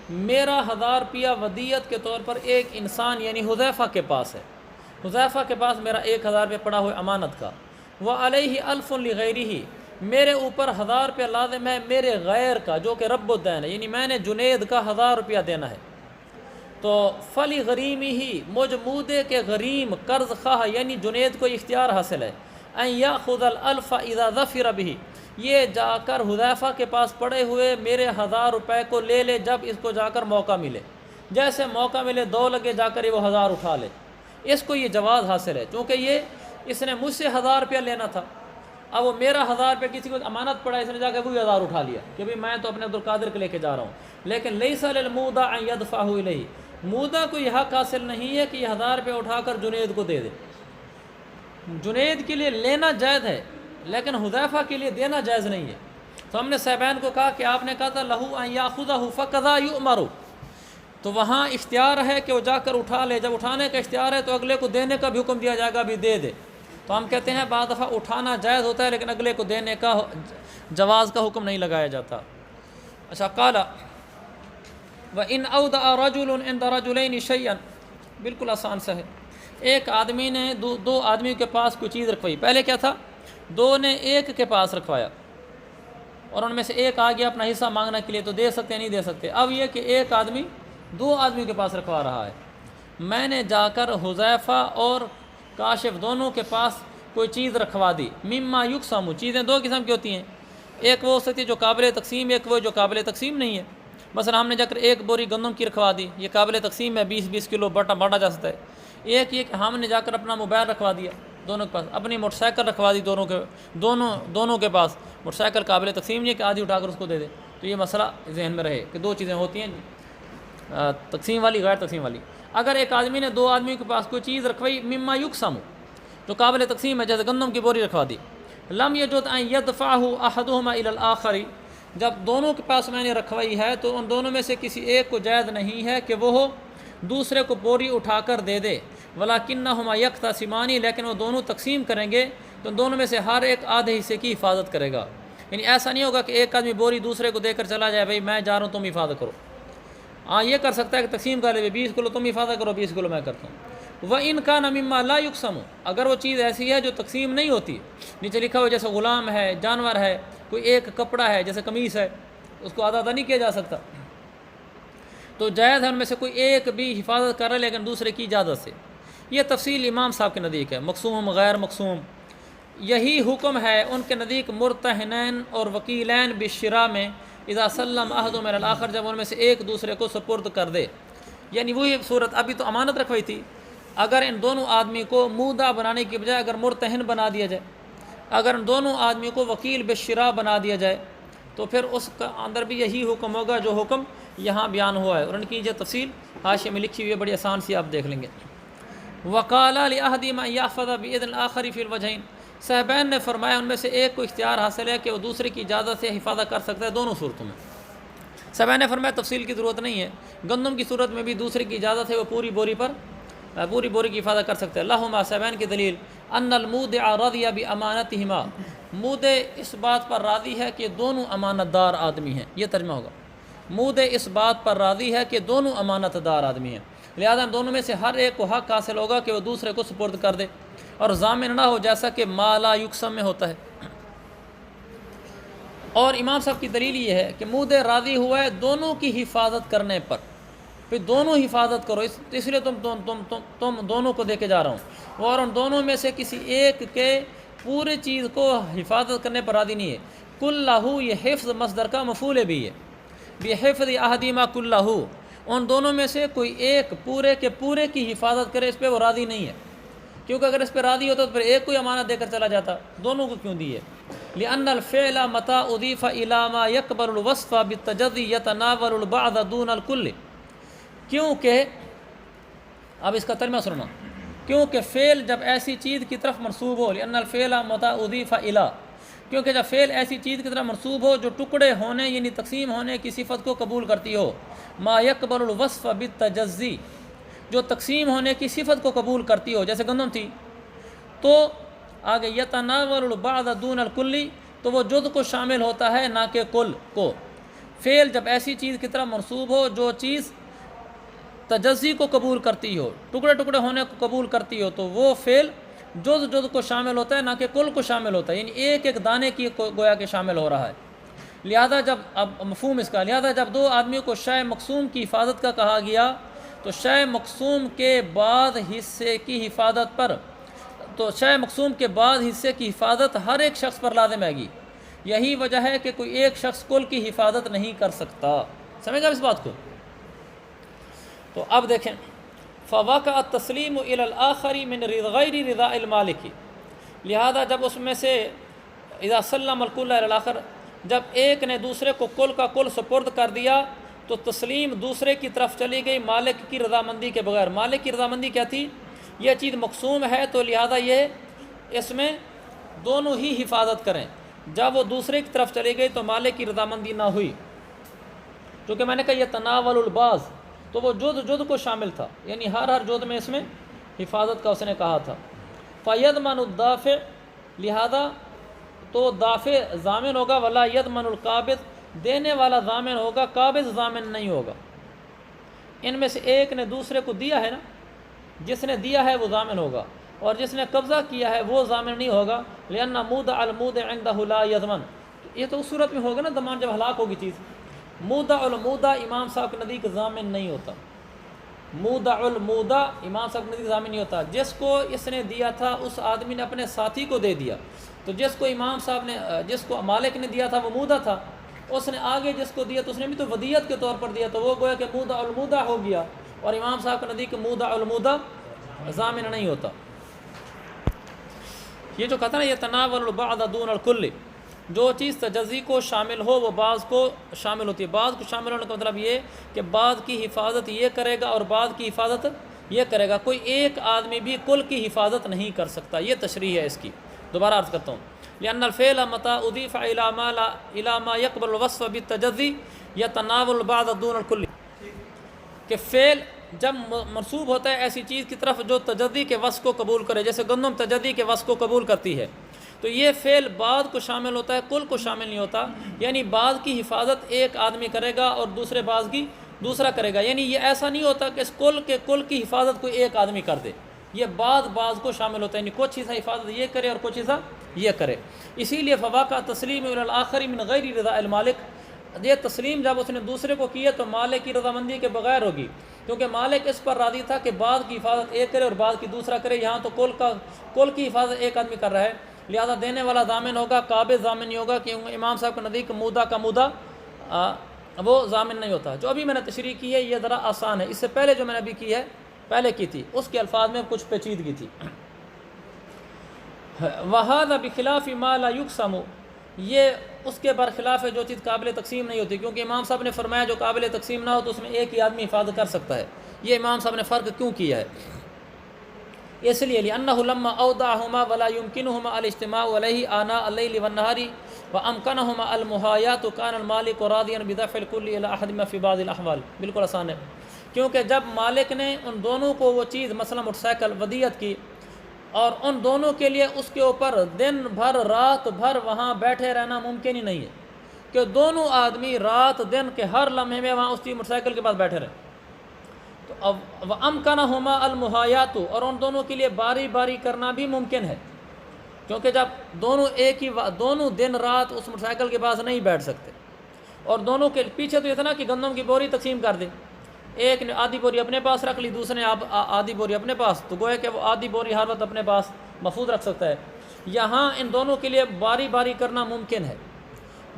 میرا 1000 روپیہ ودیعت کے طور پر ایک انسان یعنی حذیفہ کے پاس ہے، حذیفہ کے پاس میرا 1000 روپیہ پڑا ہوا امانت کا، وعلیہ 1000 لغیرہ، میرے اوپر 1000 روپیہ لازم ہے میرے غیر کا جو کہ رب الدین ہے، یعنی میں نے جنید کا 1000 روپیہ دینا ہے، تو فلی غریمی ہی، مجھ مودے کے غریم قرض خواہ یعنی جنید کو اختیار حاصل ہے، ان یاخذ الالف اذا ظفر به، یہ جا کر حذیفہ کے پاس پڑے ہوئے میرے 1000 روپے کو لے لے جب اس کو جا کر موقع ملے، جیسے موقع ملے 2 لگے جا کر وہ 1000 اٹھا لے، اس کو یہ جواز حاصل ہے، چونکہ یہ اس نے مجھ سے 1000 روپیہ لینا تھا، اب وہ میرا 1000 روپیہ کسی کو امانت پڑا، اس نے جا کے وہی 1000 اٹھا لیا کہ بھئی میں تو اپنے عبدالقادر کے لے کے جا رہا ہوں، لیکن لیس للمودع ان یدفعہ الیہ، مودع کو یہ حق حاصل نہیں ہے کہ یہ 1000 روپیہ اٹھا کر جنید کو دے دے۔ جنید کے لیے لینا جائز ہے لیکن حذیفہ کے لیے دینا جائز نہیں ہے، تو ہم نے صحابین کو کہا کہ آپ نے کہا تھا لہو ان یاخذہ فکذا یؤمر، تو وہاں اختیار ہے کہ وہ جا کر اٹھا لے، جب اٹھانے کا اختیار ہے تو اگلے کو دینے کا بھی حکم دیا جائے گا بھی دے دے، تو ہم کہتے ہیں بعض دفعہ اٹھانا جائز ہوتا ہے لیکن اگلے کو دینے کا جواز کا حکم نہیں لگایا جاتا۔ اچھا، قال وَإِنْ أَوْدَعَ رَجُلٌ عِنْدَ رَجُلَيْنِ شَيْئًا، بالکل آسان سا ہے، ایک آدمی نے دو آدمیوں کے پاس کوئی چیز رکھوائی، پہلے کیا تھا، 2 نے ایک کے پاس رکھوایا اور ان میں سے ایک آ گیا اپنا حصہ مانگنے کے لیے، تو دے سکتے نہیں دے سکتے۔ اب یہ کہ ایک آدمی 2 آدمیوں کے پاس رکھوا رہا ہے، میں نے جا کر حذیفہ اور کاشف دونوں کے پاس کوئی چیز رکھوا دی، مما یقسم، چیزیں 2 قسم کی ہوتی ہیں، ایک وہ ہو سکتی ہے جو قابل تقسیم، ایک وہ جو قابل تقسیم نہیں ہے، مثلا ہم نے جا کر 1 بوری گندم کی رکھوا دی، یہ قابل تقسیم ہے، 20-20 کلو بانٹا جا سکتا ہے۔ ایک یہ کہ ہم نے جا کر اپنا موبائل رکھوا دیا دونوں کے پاس، اپنی موٹر سائیکل رکھوا دی دونوں کے پاس، موٹر سائیکل قابل تقسیم نہیں ہے کہ آدھی اٹھا کر اس کو دے دے، تو یہ مسئلہ ذہن میں رہے کہ 2 چیزیں ہوتی ہیں، تقسیم والی غیر تقسیم والی۔ اگر ایک آدمی نے 2 آدمیوں کے پاس کوئی چیز رکھوائی مما یقسم، جو قابل تقسیم ہے، جیسے گندم کی بوری رکھوا دی، لم یجد ان یدفعہ احدہما الی الآخر، جب دونوں کے پاس میں نے رکھوائی ہے تو ان دونوں میں سے کسی ایک کو جائز نہیں ہے کہ وہ دوسرے کو بوری اٹھا کر دے دے، ولکنہما یقتسمان، لیکن وہ دونوں تقسیم کریں گے تو دونوں میں سے ہر ایک آدھے حصے کی حفاظت کرے گا، یعنی ایسا نہیں ہوگا کہ ایک آدمی بوری دوسرے کو دے کر چلا جائے بھائی میں جا رہا ہوں تم حفاظت کرو، ہاں یہ کر سکتا ہے کہ تقسیم کر لے 20 کلو تم حفاظت کرو 20 کلو میں کرتا ہوں، وَإِنْ كَانَ مِمَّا لَا يُقْسَمُ، اگر وہ چیز ایسی ہے جو تقسیم نہیں ہوتی، نیچے لکھا ہو جیسے غلام ہے، جانور ہے، کوئی ایک کپڑا ہے جیسے قمیص ہے، اس کو آدھا نہیں کیا جا سکتا، تو جائز ہے ان میں سے کوئی ایک بھی حفاظت کر رہا ہے لیکن دوسرے کی اجازت سے۔ یہ تفصیل امام صاحب کے نزدیک ہے، مقسوم غیر مقسوم۔ یہی حکم ہے ان کے نزدیک مرتہنین اور وکیلین بالشراء میں، اذا سلم احدہم الی الآخر، جب ان میں سے ایک دوسرے کو سپرد کر دے، یعنی وہی صورت ابھی تو امانت رکھوائی تھی، اگر ان دونوں آدمی کو مودع بنانے کی بجائے اگر مرتہن بنا دیا جائے، اگر ان دونوں آدمی کو وکیل بالشراء بنا دیا جائے، تو پھر اس کا اندر بھی یہی حکم ہوگا جو حکم یہاں بیان ہوا ہے، اور ان کی جو تفصیل حاشیے میں لکھی ہوئی ہے، بڑی آسان سی آپ دیکھ لیں گے۔ وقال لأحدهما أن يحفظ بإذن الآخر في الوجهين، صاحبین نے فرمایا ان میں سے ایک کو اختیار حاصل ہے کہ وہ دوسرے کی اجازت سے حفاظت کر سکتا ہے دونوں صورتوں میں۔ صاحبین نے فرمایا تفصیل کی ضرورت نہیں ہے، گندم کی صورت میں بھی دوسرے کی اجازت ہے، وہ پوری بوری کی حفاظت کر سکتا ہے۔ لہما، صاحبین کی دلیل، ان المودع رضی بامانتہما، مودع اس بات پر راضی ہے کہ دونوں امانت دار آدمی ہیں، یہ ترجمہ ہوگا، مودع اس بات پر راضی ہے کہ دونوں امانت دار آدمی ہیں، لہذا دونوں میں سے ہر ایک کو حق حاصل ہوگا کہ وہ دوسرے کو سپرد کر دے اور ضامن نہ ہو، جیسا کہ ما لا یقسم میں ہوتا ہے۔ اور امام صاحب کی دلیل یہ ہے کہ مودع راضی ہوا ہے دونوں کی حفاظت کرنے پر، پھر دونوں حفاظت کرو، اس لیے تم دونوں کو دے کے جا رہا ہوں، اور ان دونوں میں سے کسی ایک کے پورے چیز کو حفاظت کرنے پر راضی نہیں ہے۔ کلہ، یہ حفظ مصدر کا مفعول بھی ہے، بحفظ احدہما کلہ، ان دونوں میں سے کوئی ایک پورے کے پورے کی حفاظت کرے، اس پہ وہ راضی نہیں ہے، کیونکہ اگر اس پہ راضی ہوتا تو پھر ایک کوئی امانت دے کر چلا جاتا، دونوں کو کیوں دی ہے؟ لأن الفعل متى اضيف الى ما يقبل الوصف بالتجزي يتناول البعض دون الكل، کیونکہ اب اس کا ترجمہ سننا، کیونکہ فعل جب ایسی چیز کی طرف منسوب ہو، لأن الفعل متى اضيف الى، کیونکہ جب فعل ایسی چیز کی طرف منسوب ہو جو ٹکڑے ہونے یعنی تقسیم ہونے کی صفت کو قبول کرتی ہو، ما يقبل الوصف بالتجزي، جو تقسیم ہونے کی صفت کو قبول کرتی ہو، جیسے گندم تھی، تو آگے یتناول البعض دون الکل، تو وہ جزء کو شامل ہوتا ہے نہ کہ کل کو۔ فعل جب ایسی چیز کی طرف منسوب ہو جو چیز تجزی کو قبول کرتی ہو، ٹکڑے ٹکڑے ہونے کو قبول کرتی ہو، تو وہ فعل جزء کو شامل ہوتا ہے نہ کہ کل کو شامل ہوتا ہے، یعنی ایک ایک دانے کی گویا کہ شامل ہو رہا ہے۔ لہذا جب اب مفہوم اس کا، لہذا جب دو آدمیوں کو شے مقسوم کی حفاظت کا کہا گیا تو شے مقسوم کے بعد حصے کی حفاظت پر، تو شے مقسوم کے بعد حصے کی حفاظت ہر ایک شخص پر لازم آئے گی، یہی وجہ ہے کہ کوئی ایک شخص کل کی حفاظت نہیں کر سکتا۔ سمجھ گا اس بات کو؟ تو اب دیکھیں، فَوَقَعَ التَّسْلِيمُ إِلَى الْآخَرِ مِنْ غَيْرِ رِضَاءِ الْمَالِكِ، لہذا جب اس میں سے اذا سلم الکل الی الآخر، جب ایک نے دوسرے کو کل کا کل سپرد کر دیا تو تسلیم دوسرے کی طرف چلی گئی مالک کی رضامندی کے بغیر۔ مالک کی رضامندی کیا تھی؟ یہ چیز مقسوم ہے تو لہذا یہ اس میں دونوں ہی حفاظت کریں۔ جب وہ دوسرے کی طرف چلی گئی تو مالک کی رضامندی نہ ہوئی، کیونکہ میں نے کہا یہ تناول البعض، تو وہ جد کو شامل تھا، یعنی ہر جد میں اس میں حفاظت کا اس نے کہا تھا۔ فَيَضْمَنُ الدَّافِعُ، لہذا تو دافع ضامن ہوگا، وَلَا يَضْمَنُ الْقَابِضُ، دینے والا ضامن ہوگا، قابض ضامن نہیں ہوگا۔ ان میں سے ایک نے دوسرے کو دیا ہے نا، جس نے دیا ہے وہ ضامن ہوگا، اور جس نے قبضہ کیا ہے وہ ضامن نہیں ہوگا، لأن مودع المودع عنده لا يضمن، یہ تو اس صورت میں ہوگا نا ضمان جب ہلاک ہوگی چیز۔ مودع المودع امام صاحب کے نزدیک ضامن نہیں ہوتا، مودع المودع امام صاحب کے نزدیک ضامن نہیں ہوتا۔ جس کو اس نے دیا تھا اس آدمی نے اپنے ساتھی کو دے دیا، تو جس کو امام صاحب نے، جس کو مالک نے دیا تھا وہ مودع تھا، اس نے آگے جس کو دیا تو اس نے بھی تو ودیت کے طور پر دیا، تو وہ گویا کہ مودع المودع ہو گیا، اور امام صاحب کے نزدیک مودع المودع ضامن نہیں ہوتا۔ یہ جو کہتا ہے نا یہ تناول البعض دون الکل، جو چیز تجزی کو شامل ہو وہ بعض کو شامل ہوتی ہے۔ بعض کو شامل ہونے کا مطلب یہ کہ بعض کی حفاظت یہ کرے گا اور بعض کی حفاظت یہ کرے گا، کوئی ایک آدمی بھی کل کی حفاظت نہیں کر سکتا، یہ تشریح ہے اس کی۔ دوبارہ عرض کرتا ہوں، لأن الفعل متى أضيف إلى ما يقبل الوصف بالتجزي يتناول البعض دون الكل، کہ فعل جب منسوب ہوتا ہے ایسی چیز کی طرف جو تجزی کے وصف کو قبول کرے، جیسے گندم تجزی کے وصف کو قبول کرتی ہے، تو یہ فعل بعض کو شامل ہوتا ہے، کل کو شامل نہیں ہوتا، یعنی بعض کی حفاظت ایک آدمی کرے گا اور بعض کی دوسرا کرے گا، یعنی یہ ایسا نہیں ہوتا کہ اس کل کی حفاظت کوئی ایک آدمی کر دے، یہ بعض کو شامل ہوتا ہے، یعنی کچھ حصہ حفاظت یہ کرے اور کچھ حصہ یہ کرے. اسی لیے فواقع تسلیم الی الآخر من غیر رضا المالک، یہ تسلیم جب اس نے دوسرے کو کی ہے تو مالک کی رضامندی کے بغیر ہوگی، کیونکہ مالک اس پر راضی تھا کہ بعض کی حفاظت ایک کرے اور بعض کی دوسرا کرے. یہاں تو کل کی حفاظت ایک آدمی کر رہا ہے، لہذا دینے والا ضامن ہوگا، قابض ضامن نہیں ہوگا، کیونکہ امام صاحب کے نزدیک مودہ کا مودہ وہ ضامن نہیں ہوتا. جو ابھی میں نے تشریح کی ہے یہ ذرا آسان ہے، اس سے پہلے جو میں نے ابھی کی ہے پہلے کی تھی اس کے الفاظ میں کچھ پیچیدگی تھی. وَهَذَا بِخِلَافِ مَا لَا يُقْسَمُ، یہ اس کے برخلاف ہے جو چیز قابل تقسیم نہیں ہوتی، کیونکہ امام صاحب نے فرمایا جو قابل تقسیم نہ ہو تو اس میں ایک ہی آدمی حفاظت کر سکتا ہے. یہ امام صاحب نے فرق کیوں کیا ہے؟ اس لیے لِأَنَّهُ لَمَّا أَوْضَعَهُمَا وَلَا يُمْكِنُهُمَا الْاجْتِمَاعُ عَلَيْهِ آنَاءَ اللَّيْلِ وَالنَّهَارِ وَأَمْكَنَهُمَا الْمُحَايَاةُ كَانَ الْمَالِكُ رَاضِيًا بِدَفْعِ الْكُلِّ إِلَىٰ أَحَدِهِمَا فِي بَعْضِ الْأَحْوَالِ. بالکل آسان ہے، کیونکہ جب مالک نے ان دونوں کو وہ چیز مثلا موٹر سائیکل ودیعت کی اور ان دونوں کے لیے اس کے اوپر دن بھر رات بھر وہاں بیٹھے رہنا ممکن ہی نہیں ہے کہ دونوں آدمی رات دن کے ہر لمحے میں وہاں اس کی موٹر سائیکل کے پاس بیٹھے رہیں. تو اب وَأَمْكَنَهُمَا الْمُحَايَاةُ، اور ان دونوں کے لیے باری باری کرنا بھی ممکن ہے، کیونکہ جب دونوں دن رات اس موٹر سائیکل کے پاس نہیں بیٹھ سکتے، اور دونوں کے پیچھے تو اتنا کہ گندم کی بوری تقسیم کر دیں، ایک نے آدھی بوری اپنے پاس رکھ لی، دوسرے نے آدھی بوری اپنے پاس، تو گویا کہ وہ آدھی بوری ہر وقت اپنے پاس محفوظ رکھ سکتا ہے. یہاں ان دونوں کے لیے باری باری کرنا ممکن ہے.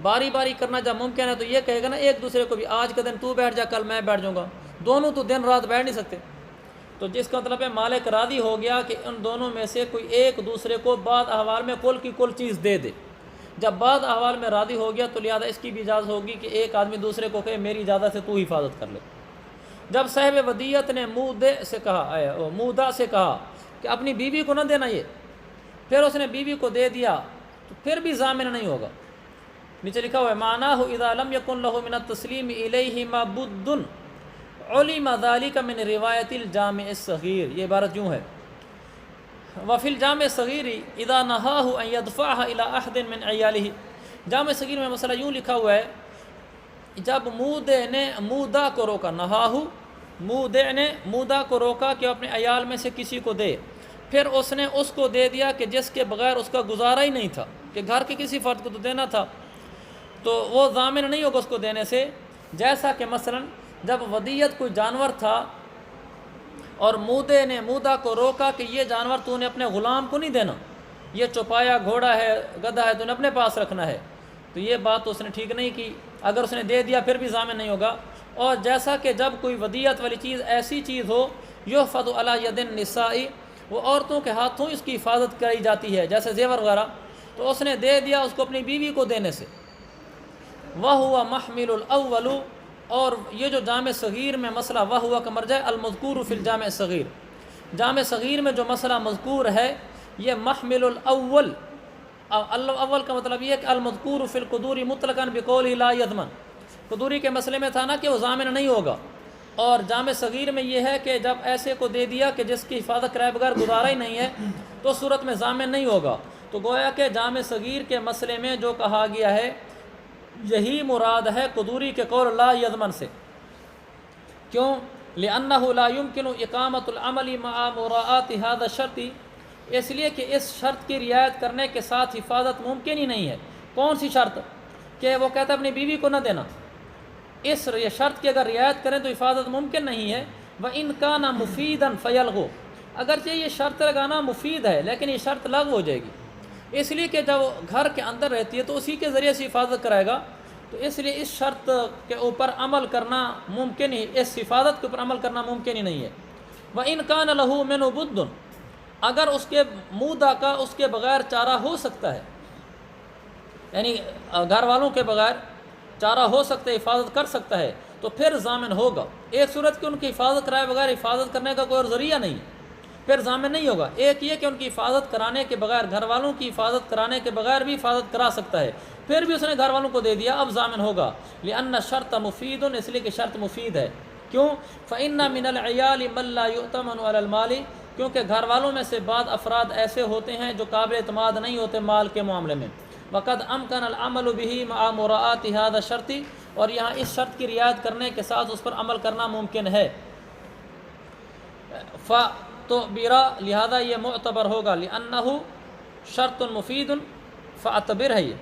باری باری کرنا جب ممکن ہے تو یہ کہے گا نا ایک دوسرے کو بھی آج کا دن تو بیٹھ جا کل میں بیٹھ جاؤں گا، دونوں تو دن رات بیٹھ نہیں سکتے. تو جس کا مطلب ہے مالک راضی ہو گیا کہ ان دونوں میں سے کوئی ایک دوسرے کو بعض احوال میں کل کی کل چیز دے دے. جب بعض احوال میں راضی ہو گیا تو لہذا اس کی بھی اجازت ہوگی کہ ایک آدمی دوسرے کو کہے میری اجازت سے تو حفاظت کر لے. جب صاحب ودیعت نے مودہ سے کہا کہ اپنی بیوی کو نہ دینا یہ، پھر اس نے بیوی کو دے دیا تو پھر بھی ضامن نہیں ہوگا. نیچے لکھا ہوا ہے معناہ اذا لم یکن له من التسلیم الیہما بد علم ذلک من روایت الجامع الصغیر. یہ عبارت یوں ہے وفی الجامع الصغیر اذا نہاہ ان یدفعها الى احد من عیالہ. جامع صغیر میں مسئلہ یوں لکھا ہوا ہے جب مودع نے مودہ کو روکا، مودع نے مودہ کو روکا کہ اپنے عیال میں سے کسی کو دے، پھر اس نے اس کو دے دیا کہ جس کے بغیر اس کا گزارا ہی نہیں تھا، کہ گھر کے کسی فرد کو تو دینا تھا، تو وہ ضامن نہیں ہوگا اس کو دینے سے. جیسا کہ مثلا جب ودیعت کوئی جانور تھا اور مودع نے مودہ کو روکا کہ یہ جانور تو نے اپنے غلام کو نہیں دینا، یہ چوپایا گھوڑا ہے گدھا ہے تو نے اپنے پاس رکھنا ہے، تو یہ بات تو اس نے ٹھیک نہیں کی. اگر اس نے دے دیا پھر بھی ضامن نہیں ہوگا. اور جیسا کہ جب کوئی ودیعت والی چیز ایسی چیز ہو یحفظ علی ید النساء، وہ عورتوں کے ہاتھوں اس کی حفاظت کرائی جاتی ہے جیسے زیور وغیرہ، تو اس نے دے دیا اس کو اپنی بیوی کو دینے سے. وَهُوَ مَحْمِلُ الْأَوَّلُ، اور یہ جو جامع صغیر میں مسئلہ وَهُوَ کا مرجع المذکور فی الجامع الصغیر، جامع صغیر میں جو مسئلہ مذکور ہے یہ محمل الاول. اول کا مطلب یہ ہے کہ المذکور فی القدور مطلقاً بقولہ لا یضمن، قدوری کے مسئلے میں تھا نا کہ وہ ضامن نہیں ہوگا، اور جامع صغیر میں یہ ہے کہ جب ایسے کو دے دیا کہ جس کی حفاظت کرائے بغیر گزارا ہی نہیں ہے تو صورت میں ضامن نہیں ہوگا. تو گویا کہ جامع صغیر کے مسئلے میں جو کہا گیا ہے یہی مراد ہے قدوری کے قول لا یضمن سے. کیوں؟ لأنه لا يمكن اقامة العمل مع مراعاة هذا الشرط، اس لیے کہ اس شرط کی رعایت کرنے کے ساتھ حفاظت ممکن ہی نہیں ہے. کون سی شرط؟ کہ وہ کہتا ہے اپنی بیوی کو نہ دینا. اس شرط کی اگر رعایت کریں تو حفاظت ممکن نہیں ہے. وَإِنْ كَانَ مُفِيدًا فَيَلْغُو، اگرچہ یہ شرط لگانا مفید ہے لیکن یہ شرط لغو ہو جائے گی، اس لیے کہ جب گھر کے اندر رہتی ہے تو اسی کے ذریعے سے حفاظت کرائے گا، تو اس لیے اس شرط کے اوپر عمل کرنا ممکن ہی، اس حفاظت کے اوپر عمل کرنا ممکن ہی نہیں ہے. وَإِنْ كَانَ لَهُ مِنْهُ بُدٌّ، اگر اس کے مودہ کا اس کے بغیر چارہ ہو سکتا ہے، یعنی گھر والوں کے بغیر چارہ ہو سکتا ہے، حفاظت کر سکتا ہے، تو پھر ضامن ہوگا. ایک صورت کہ ان کی حفاظت کرائے بغیر حفاظت کرنے کا کوئی اور ذریعہ نہیں، پھر ضامن نہیں ہوگا. ایک یہ کہ ان کی حفاظت کرانے کے بغیر، گھر والوں کی حفاظت کرانے کے بغیر بھی حفاظت کرا سکتا ہے، پھر بھی اس نے گھر والوں کو دے دیا، اب ضامن ہوگا. لأن الشرط مفید، اس لیے کہ شرط مفید ہے. کیوں؟ فإن من العیال من لا یؤتمن علی المال، کیونکہ گھر والوں میں سے بعض افراد ایسے ہوتے ہیں جو قابل اعتماد نہیں ہوتے مال کے معاملے میں. وقد امکن العمل به مع مراعات هذا الشرط، اور یہاں اس شرط کی رعایت کرنے کے ساتھ اس پر عمل کرنا ممکن ہے. فَأَعْتُبِرَ لہذا یہ معتبر ہوگا لِأَنَّهُ شرط مفید فَأَعْتَبِرْ ہے یہ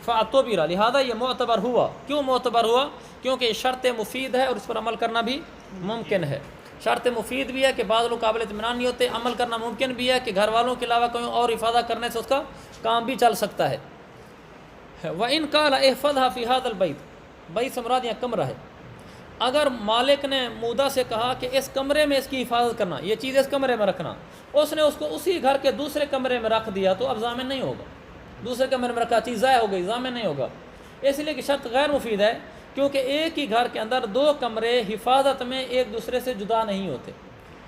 فَأَعْتُبِرَ لہذا یہ معتبر ہوا. کیوں معتبر ہوا؟ کیونکہ یہ شرط مفید ہے اور اس پر عمل کرنا بھی ممکن ہے. شرط مفید بھی ہے کہ بعض لوگ قابل اطمینان نہیں ہوتے، عمل کرنا ممکن بھی ہے کہ گھر والوں کے علاوہ کوئی اور حفاظت کرنے سے اس کا کام بھی چل سکتا ہے. وَإِنْ قَالَ احْفَظْهَا فِي هَذَا الْبَيْتِ، بیت سے مراد یہاں کمرہ ہے. اگر مالک نے مودع سے کہا کہ اس کمرے میں اس کی حفاظت کرنا، یہ چیز اس کمرے میں رکھنا، اس نے اس کو اسی گھر کے دوسرے کمرے میں رکھ دیا تو اب ضامن نہیں ہوگا. دوسرے کمرے میں رکھا چیز ضائع ہو گئی، ضامن نہیں ہوگا. اس لیے کہ شرط غیر مفید ہے، کیونکہ ایک ہی گھر کے اندر دو کمرے حفاظت میں ایک دوسرے سے جدا نہیں ہوتے.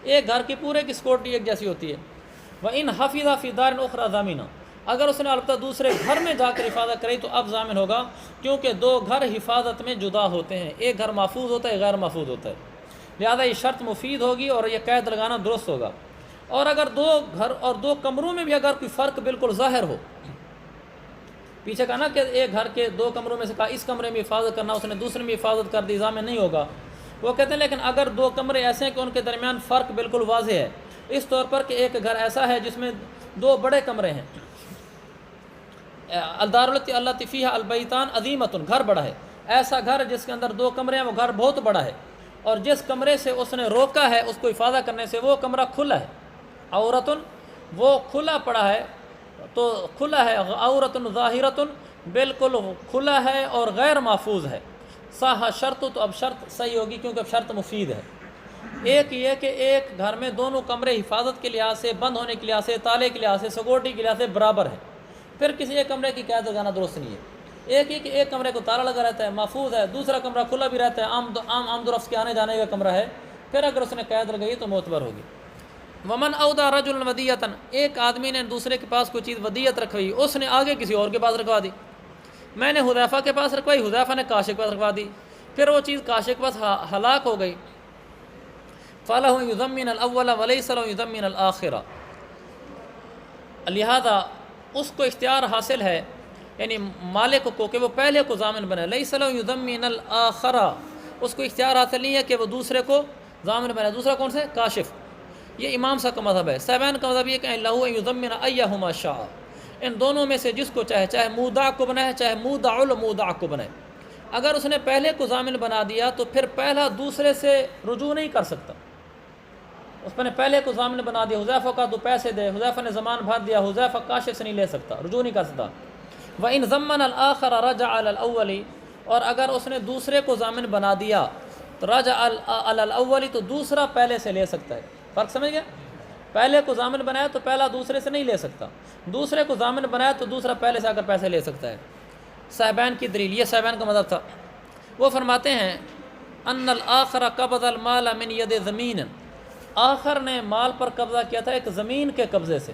ایک گھر کی پورے کی سیکورٹی ایک جیسی ہوتی ہے. وَإِنْ حَفِظَ فِي دَارٍ أُخْرَى ضَامِنًا، اگر اس نے البتہ دوسرے گھر میں جا کر حفاظت کری تو اب ضامن ہوگا، کیونکہ دو گھر حفاظت میں جدا ہوتے ہیں. ایک گھر محفوظ ہوتا ہے، غیر محفوظ ہوتا ہے. لہذا یہ شرط مفید ہوگی اور یہ قید لگانا درست ہوگا. اور اگر دو گھر اور دو کمروں میں بھی اگر کوئی فرق بالکل ظاہر ہو، پیچھے کہا نا کہ ایک گھر کے دو کمروں میں سے کہا اس کمرے میں حفاظت کرنا، اس نے دوسرے میں حفاظت کر دی، ضامن نہیں ہوگا. وہ کہتے ہیں لیکن اگر دو کمرے ایسے ہیں کہ ان کے درمیان فرق بالکل واضح ہے، اس طور پر کہ ایک گھر ایسا ہے جس میں دو بڑے کمرے ہیں، الدار التي فيها البيتان عظیمۃ، گھر بڑا ہے. ایسا گھر جس کے اندر دو کمرے ہیں وہ گھر بہت بڑا ہے، اور جس کمرے سے اس نے روکا ہے اس کو حفاظت کرنے سے وہ کمرہ کھلا ہے. عورت، وہ کھلا پڑا ہے تو کھلا ہے. عورت ظاہرۃ، بالکل کھلا ہے اور غیر محفوظ ہے. صح شرط، تو اب شرط صحیح ہوگی کیونکہ اب شرط مفید ہے. ایک یہ کہ ایک گھر میں دونوں کمرے حفاظت کے لحاظ سے، بند ہونے کے لحاظ سے، تالے کے لحاظ سے، سیکورٹی کے لحاظ سے برابر ہے، پھر کسی ایک کمرے کی قید لگانا درست نہیں ہے. ایک ہی کہ ایک کمرے کو تالا لگا رہتا ہے، محفوظ ہے، دوسرا کمرہ کھلا بھی رہتا ہے، عام آمد و رفت کے آنے جانے کا کمرہ ہے، پھر اگر اس نے قید لگائی تو معتبر ہوگی. ومن اودع رجل ودیۃ، ایک آدمی نے دوسرے کے پاس کوئی چیز ودیت رکھوائی، اس نے آگے کسی اور کے پاس رکھوا دی. میں نے حذیفہ کے پاس رکھوائی، حذیفہ نے کاشف کے پاس رکھوا دی، پھر وہ چیز کاشف کے پاس ہلاک ہو گئی. فَلَهُ يُضَمِّنَ الْأَوَّلَ وَلَيْسَ لَهُ يُضَمِّنَ الْآخِرَ، لہذا اس کو اختیار حاصل ہے، یعنی مالک کو، کہ وہ پہلے کو ضامن بنائے. لَيْسَ لَهُ يُضَمِّنَ الْآخِرَ، اس کو اختیار حاصل نہیں ہے کہ وہ دوسرے کو ضامن بنائے. دوسرا کون سے؟ کاشف. یہ امام صاحب کا مذہب ہے. صاحبان کا مذہب یہ کہ لَهُ أَن يُضَمِّنَ أَيَّهُمَا شَاءَ، ان دونوں میں سے جس کو چاہے، چاہے مودع کو بنائے چاہے مودع المودع کو بنائے. اگر اس نے پہلے کو ضامن بنا دیا تو پھر پہلا دوسرے سے رجوع نہیں کر سکتا. اس نے پہلے کو ضامن بنا دیا، حذیفہ کا تو پیسے دے، حذیفہ نے زمان بھر دیا، حذیفہ کاشف سے نہیں لے سکتا، رجوع نہیں کر سکتا. وَإِنْ ضَمَّنَ الْآخَرَ رَجَعَ عَلَى الْأَوَّلِ، اور اگر اس نے دوسرے کو ضامن بنا دیا تو رجع علی الاول، تو دوسرا پہلے سے لے سکتا ہے. فرق سمجھ گیا؟ پہلے کو ضامن بنایا تو پہلا دوسرے سے نہیں لے سکتا، دوسرے کو ضامن بنایا تو دوسرا پہلے سے آ کر پیسے لے سکتا ہے. صاحبان کی دلیل، یہ صاحبان کا مذہب تھا. وہ فرماتے ہیں ان الآخر قبض المال من ید زمین، آخر نے مال پر قبضہ کیا تھا ایک زمین کے قبضے سے،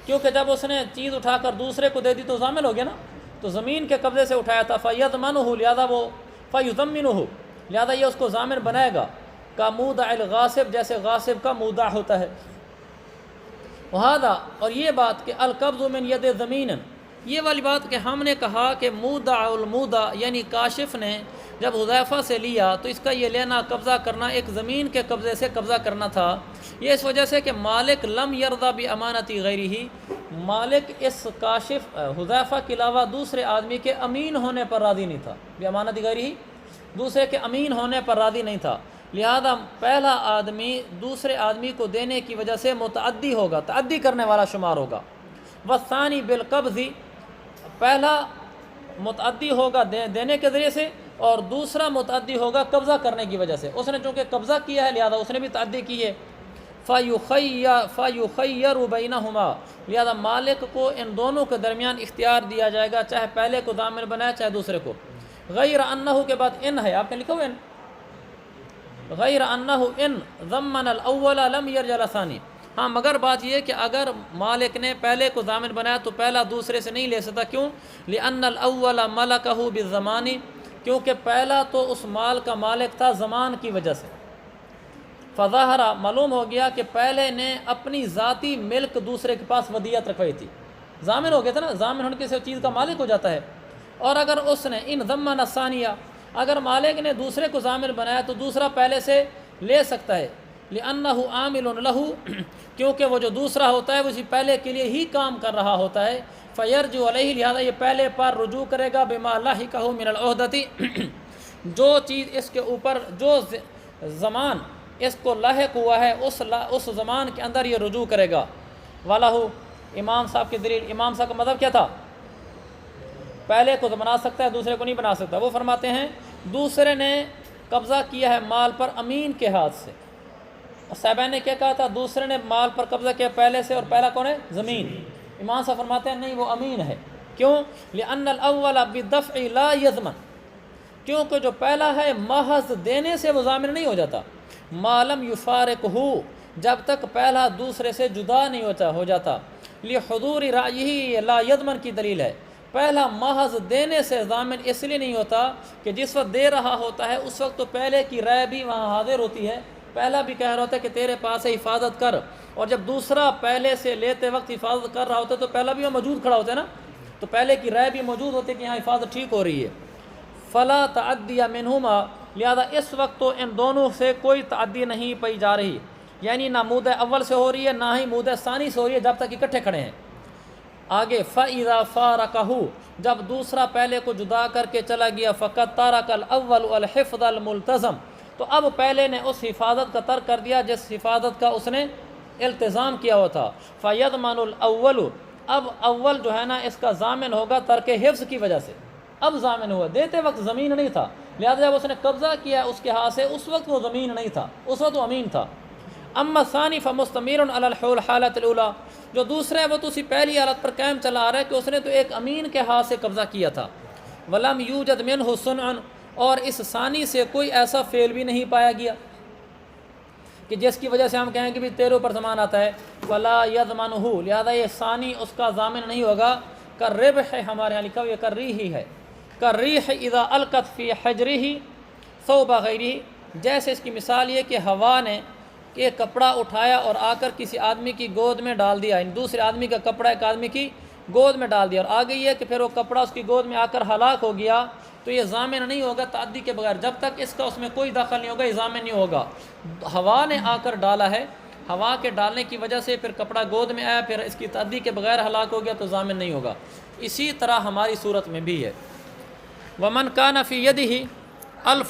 کیونکہ جب اس نے چیز اٹھا کر دوسرے کو دے دی تو ضامن ہو گیا نا، تو زمین کے قبضے سے اٹھایا تھا. فَيَضْمَنُهُ، لہذا وہ فَيُضَمِّنُهُ، لہذا یہ اس کو ضامن بنائے گا. کا مودع الغاصب، جیسے غاصب کا مودع ہوتا ہے. وہذا، اور یہ بات کہ القبض من ید زمین، یہ والی بات کہ ہم نے کہا کہ مودع المودع یعنی کاشف نے جب حذیفہ سے لیا تو اس کا یہ لینا، قبضہ کرنا، ایک زمین کے قبضے سے قبضہ کرنا تھا. یہ اس وجہ سے کہ مالک لم یرضى بامانتی غیرہ، مالک اس کاشف حذیفہ کے علاوہ دوسرے آدمی کے امین ہونے پر راضی نہیں تھا. بامانتی غیرہ، دوسرے کے امین ہونے پر راضی نہیں تھا. لہذا پہلا آدمی دوسرے آدمی کو دینے کی وجہ سے متعدی ہوگا، تعدی کرنے والا شمار ہوگا. والثانی بالقبض، پہلا متعدی ہوگا دینے کے ذریعے سے، اور دوسرا متعدی ہوگا قبضہ کرنے کی وجہ سے. اس نے چونکہ قبضہ کیا ہے لہذا اس نے بھی تعدی کی ہے. فَيُخَيَّرُ بَيْنَهُمَا، لہذا مالک کو ان دونوں کے درمیان اختیار دیا جائے گا، چاہے پہلے کو ضامن بنائے چاہے دوسرے کو. غیر انہ کے بعد ان ہے، آپ نے لکھا ہوا ان، غیر انہ ان ضمن الاول لم یرجع الثانی. ہاں مگر بات یہ کہ اگر مالک نے پہلے کو ضامن بنایا تو پہلا دوسرے سے نہیں لے سکتا. کیوں؟ لأن الاول ملکہ بالزمان، کیونکہ پہلا تو اس مال کا مالک تھا زمان کی وجہ سے. فظاہر، معلوم ہو گیا کہ پہلے نے اپنی ذاتی ملک دوسرے کے پاس ودیعت رکھوائی تھی، ضامن ہو گیا تھا نا، ضامن ہونے سے چیز کا مالک ہو جاتا ہے. اور اگر اس نے ان ضمن الثانیہ، اگر مالک نے دوسرے کو ضامن بنایا تو دوسرا پہلے سے لے سکتا ہے، لِأَنَّهُ عَامِلٌ لَهُ، کیونکہ وہ جو دوسرا ہوتا ہے وہ اسی پہلے کے لیے ہی کام کر رہا ہوتا ہے، فَيَرْجِعُ عَلَيْهِ، لہذا یہ پہلے پر رجوع کرے گا، بِمَا لَحِقَهُ مِنَ الْعُہْدَةِ، جو چیز اس کے اوپر، جو زمان اس کو لاحق ہوا ہے اس زمان کے اندر یہ رجوع کرے گا۔ وَلَهُ، امام صاحب کی دلیل، امام صاحب کا مطلب کیا تھا؟ پہلے کو تو بنا سکتا ہے، دوسرے کو نہیں بنا سکتا۔ وہ فرماتے ہیں دوسرے نے قبضہ کیا ہے مال پر امین کے ہاتھ سے، اور صاحبین نے کیا کہا تھا؟ دوسرے نے مال پر قبضہ کیا پہلے سے، اور پہلا کون ہے؟ زمین۔ امام صاحب فرماتے ہیں نہیں، وہ امین ہے۔ کیوں؟ لِأَنَّ الْأَوَّلَ بِالدَّفْعِ لَا يَضْمَنُ، کیونکہ جو پہلا ہے محض دینے سے وہ ضامن نہیں ہو جاتا، مَا لَمْ يُفَارِقْهُ، جب تک پہلا دوسرے سے جدا نہیں ہو جاتا۔ لِحُضُورِ رَأْيِهِ لا يَضْمَنُ کی دلیل ہے، پہلا محض دینے سے ضامن اس لیے نہیں ہوتا کہ جس وقت دے رہا ہوتا ہے اس وقت تو پہلے کی رائے بھی وہاں حاضر ہوتی ہے، پہلا بھی کہہ رہا ہوتا ہے کہ تیرے پاس ہے حفاظت کر، اور جب دوسرا پہلے سے لیتے وقت حفاظت کر رہا ہوتا ہے تو پہلا بھی وہ موجود کھڑا ہوتا ہے نا، تو پہلے کی رائے بھی موجود ہوتی ہے کہ یہاں حفاظت ٹھیک ہو رہی ہے۔ فلا تعدی منہما، لہذا اس وقت تو ان دونوں سے کوئی تعدی نہیں پائی جا رہی، یعنی نہ مودع اول سے ہو رہی ہے نہ ہی مودع ثانی سے ہو رہی ہے جب تک اکٹھے کھڑے ہیں۔ آگے فَإِذَا فَارَقَهُ، جب دوسرا پہلے کو جدا کر کے چلا گیا، فَقَدْ تَرَكَ الْأَوَّلُ الْحِفْظَ الْمُلْتَزَمَ، تو اب پہلے نے اس حفاظت کا ترک کر دیا جس حفاظت کا اس نے التزام کیا ہوا تھا۔ فَيَضْمَنُ الْأَوَّلُ، اب اول جو ہے نا اس کا ضامن ہوگا ترک حفظ کی وجہ سے، اب ضامن ہوا، دیتے وقت زمین نہیں تھا، لہذا جب اس نے قبضہ کیا اس کے ہاتھ سے اس وقت وہ زمین نہیں تھا، اس وقت وہ امین تھا۔ اما الثانی فمستمر علی الحالۃ الاولی، جو دوسرا ہے وہ تو اسی پہلی حالت پر قائم چلا آ رہا ہے کہ اس نے تو ایک امین کے ہاتھ سے قبضہ کیا تھا۔ ولم یوجد منہ صنع، اور اس ثانی سے کوئی ایسا فعل بھی نہیں پایا گیا کہ جس کی وجہ سے ہم کہیں کہ بھی تیرے اوپر ضمان آتا ہے۔ فلا یضمنہ، لہذا یہ ثانی اس کا ضامن نہیں ہوگا۔ کالربح، ہمارے یہاں لکھا ہوا یہ کالریح ہے، کالریح اذا القت فی حجرہ ثوب غیرہ، جیسے اس کی مثال یہ کہ ہوا نے کہ کپڑا اٹھایا اور آ کر کسی آدمی کی گود میں ڈال دیا، یعنی دوسرے آدمی کا کپڑا ایک آدمی کی گود میں ڈال دیا، اور آ گئی ہے کہ پھر وہ کپڑا اس کی گود میں آ کر ہلاک ہو گیا، تو یہ ضامن نہیں ہوگا تعدی کے بغیر، جب تک اس کا اس میں کوئی دخل نہیں ہوگا یہ ضامن نہیں ہوگا۔ ہوا نے آ کر ڈالا ہے، ہوا کے ڈالنے کی وجہ سے پھر کپڑا گود میں آیا، پھر اس کی تعدی کے بغیر ہلاک ہو گیا تو ضامن نہیں ہوگا۔ اسی طرح ہماری صورت میں بھی ہے۔ ومن کان فی یدہ